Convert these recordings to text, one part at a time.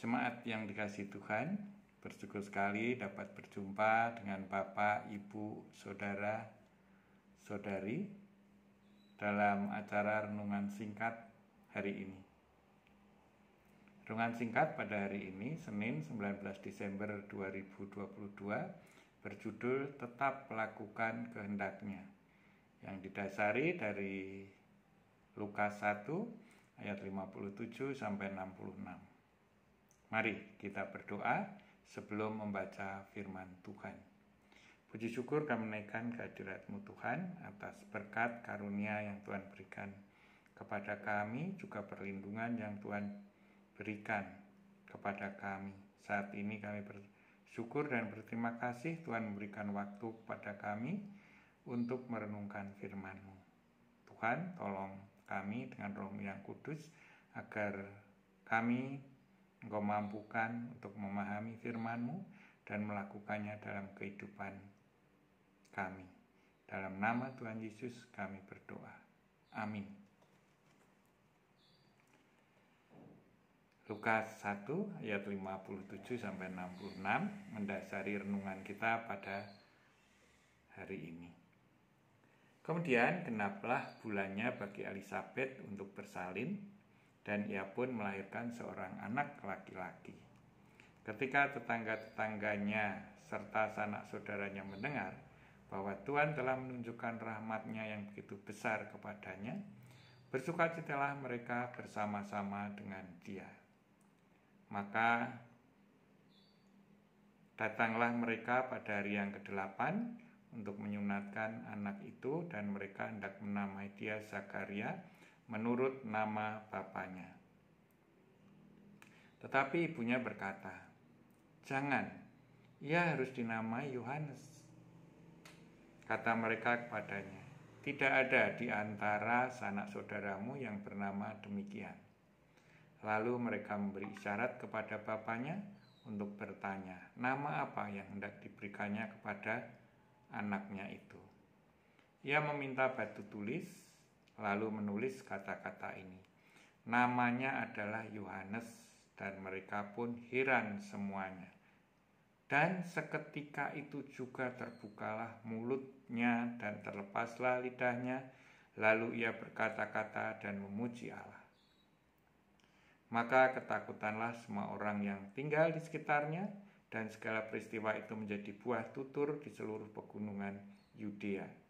Jemaat yang dikasihi Tuhan, bersyukur sekali dapat berjumpa dengan Bapak, Ibu, Saudara, Saudari dalam acara renungan singkat hari ini. Renungan singkat pada hari ini, Senin 19 Desember 2022, berjudul Tetap Lakukan Kehendaknya, yang didasari dari Lukas 1 ayat 57 sampai 66. Mari kita berdoa sebelum membaca firman Tuhan. Puji syukur kami menaikkan kehadirat-Mu Tuhan atas berkat karunia yang Tuhan berikan kepada kami, juga perlindungan yang Tuhan berikan kepada kami. Saat ini kami bersyukur dan berterima kasih Tuhan memberikan waktu kepada kami untuk merenungkan firman-Mu. Tuhan, tolong kami dengan Roh-Mu yang kudus agar kami Engkau mampukan untuk memahami firman-Mu dan melakukannya dalam kehidupan kami. Dalam nama Tuhan Yesus kami berdoa. Amin. Lukas 1 ayat 57 sampai 66 mendasari renungan kita pada hari ini. Kemudian genaplah bulannya bagi Elisabet untuk bersalin, dan ia pun melahirkan seorang anak laki-laki. Ketika tetangga-tetangganya serta sanak saudaranya mendengar bahwa Tuhan telah menunjukkan rahmat-Nya yang begitu besar kepadanya, bersukacitalah mereka bersama-sama dengan dia. Maka datanglah mereka pada hari yang ke-8 untuk menyunatkan anak itu, dan mereka hendak menamai dia Zakaria menurut nama bapaknya. Tetapi ibunya berkata, "Jangan, ia harus dinamai Yohanes." Kata mereka kepadanya, "Tidak ada di antara sanak saudaramu yang bernama demikian." Lalu mereka memberi isyarat kepada bapaknya untuk bertanya, nama apa yang hendak diberikannya kepada anaknya itu. Ia meminta batu tulis, lalu menulis kata-kata ini, "Namanya adalah Yohanes," dan mereka pun heran semuanya. Dan seketika itu juga terbukalah mulutnya dan terlepaslah lidahnya, lalu ia berkata-kata dan memuji Allah. Maka ketakutanlah semua orang yang tinggal di sekitarnya, dan segala peristiwa itu menjadi buah tutur di seluruh pegunungan Yudea.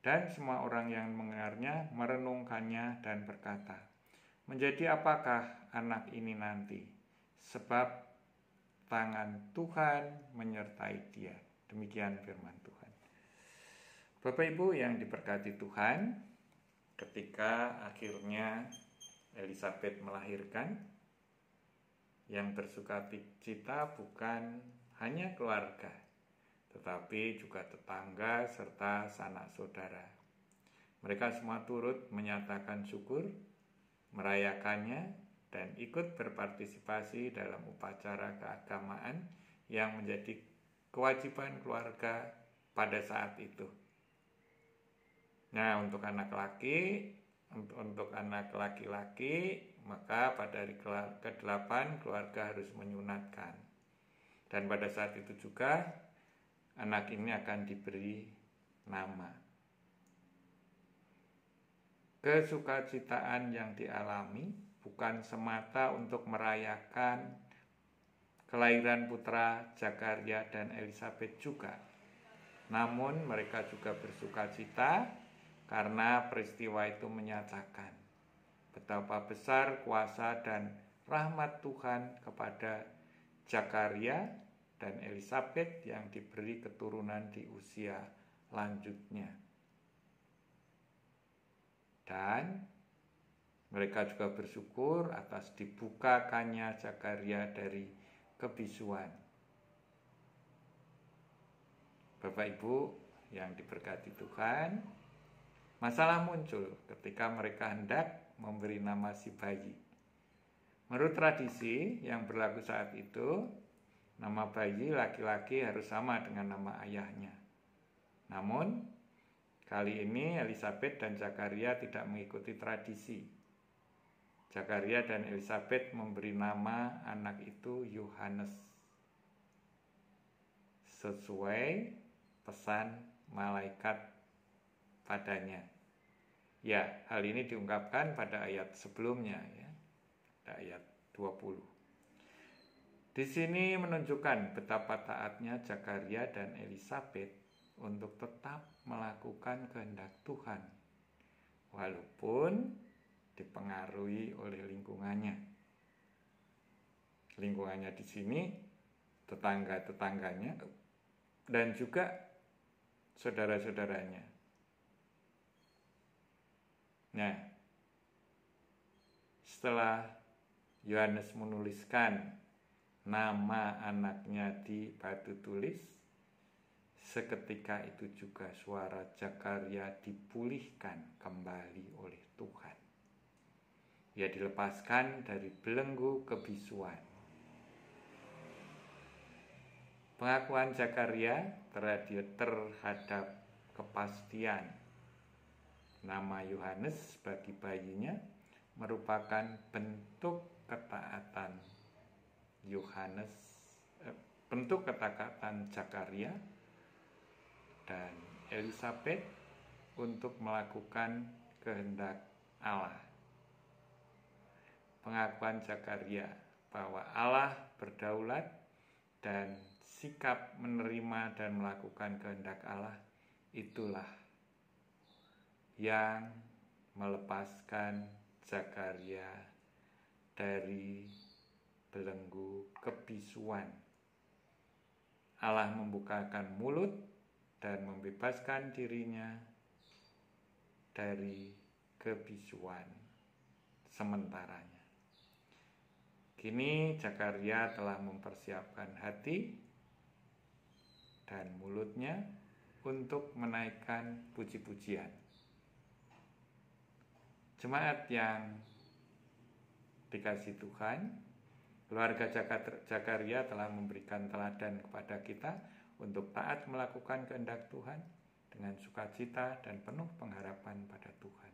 Dan semua orang yang mendengarnya merenungkannya dan berkata, "Menjadi apakah anak ini nanti? Sebab tangan Tuhan menyertai dia." Demikian firman Tuhan. Bapak Ibu yang diberkati Tuhan, ketika akhirnya Elisabet melahirkan, yang bersukacita bukan hanya keluarga, tetapi juga tetangga serta sanak saudara. Mereka semua turut menyatakan syukur, merayakannya, dan ikut berpartisipasi dalam upacara keagamaan yang menjadi kewajiban keluarga pada saat itu. Nah, untuk anak laki-laki, maka pada hari ke-8 keluarga harus menyunatkan. Dan pada saat itu juga anak ini akan diberi nama. Kesukacitaan yang dialami bukan semata untuk merayakan kelahiran putra Zakaria dan Elisabet juga. Namun mereka juga bersukacita karena peristiwa itu menyatakan betapa besar kuasa dan rahmat Tuhan kepada Zakaria dan Elisabet yang diberi keturunan di usia lanjutnya. Dan mereka juga bersyukur atas dibukakannya Zakaria dari kebisuan. Bapak Ibu yang diberkati Tuhan, masalah muncul ketika mereka hendak memberi nama si bayi. Menurut tradisi yang berlaku saat itu, nama bayi laki-laki harus sama dengan nama ayahnya. Namun, kali ini Elisabet dan Zakaria tidak mengikuti tradisi. Zakaria dan Elisabet memberi nama anak itu Yohanes sesuai pesan malaikat padanya. Ya, hal ini diungkapkan pada ayat sebelumnya ya. Pada ayat 20. Di sini menunjukkan betapa taatnya Zakaria dan Elisabet untuk tetap melakukan kehendak Tuhan walaupun dipengaruhi oleh lingkungannya. Lingkungannya di sini tetangga-tetangganya dan juga saudara-saudaranya. Nah, setelah Yohanes menuliskan nama anaknya di batu tulis, seketika itu juga suara Zakaria dipulihkan kembali oleh Tuhan. Ia dilepaskan dari belenggu kebisuan. Pengakuan Zakaria terhadap kepastian nama Yohanes bagi bayinya merupakan bentuk ketaatan Zakaria dan Elisabet untuk melakukan kehendak Allah. Pengakuan Zakaria bahwa Allah berdaulat dan sikap menerima dan melakukan kehendak Allah itulah yang melepaskan Zakaria dari belenggu kebisuan. Allah membukakan mulut dan membebaskan dirinya dari kebisuan sementaranya. Kini Zakaria telah mempersiapkan hati dan mulutnya untuk menaikkan puji-pujian. Jemaat yang dikasihi Tuhan, keluarga Zakaria telah memberikan teladan kepada kita untuk taat melakukan kehendak Tuhan dengan sukacita dan penuh pengharapan pada Tuhan.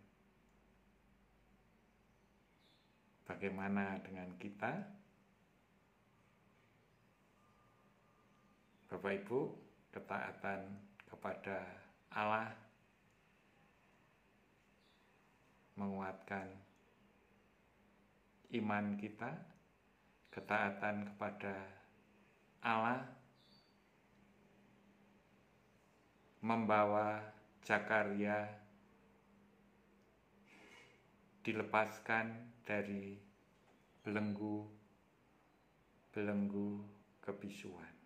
Bagaimana dengan kita? Bapak Ibu, ketaatan kepada Allah menguatkan iman kita, ketaatan kepada Allah membawa Zakaria dilepaskan dari belenggu kebisuan.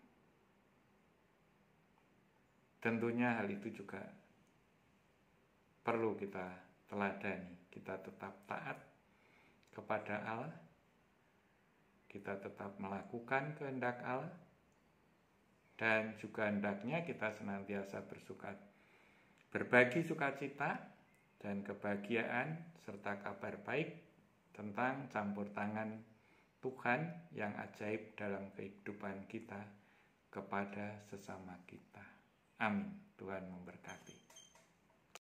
Tentunya hal itu juga perlu kita teladani. Kita tetap taat kepada Allah, kita tetap melakukan kehendak Allah, dan juga hendaknya kita senantiasa berbagi sukacita dan kebahagiaan serta kabar baik tentang campur tangan Tuhan yang ajaib dalam kehidupan kita kepada sesama kita. Amin. Tuhan memberkati.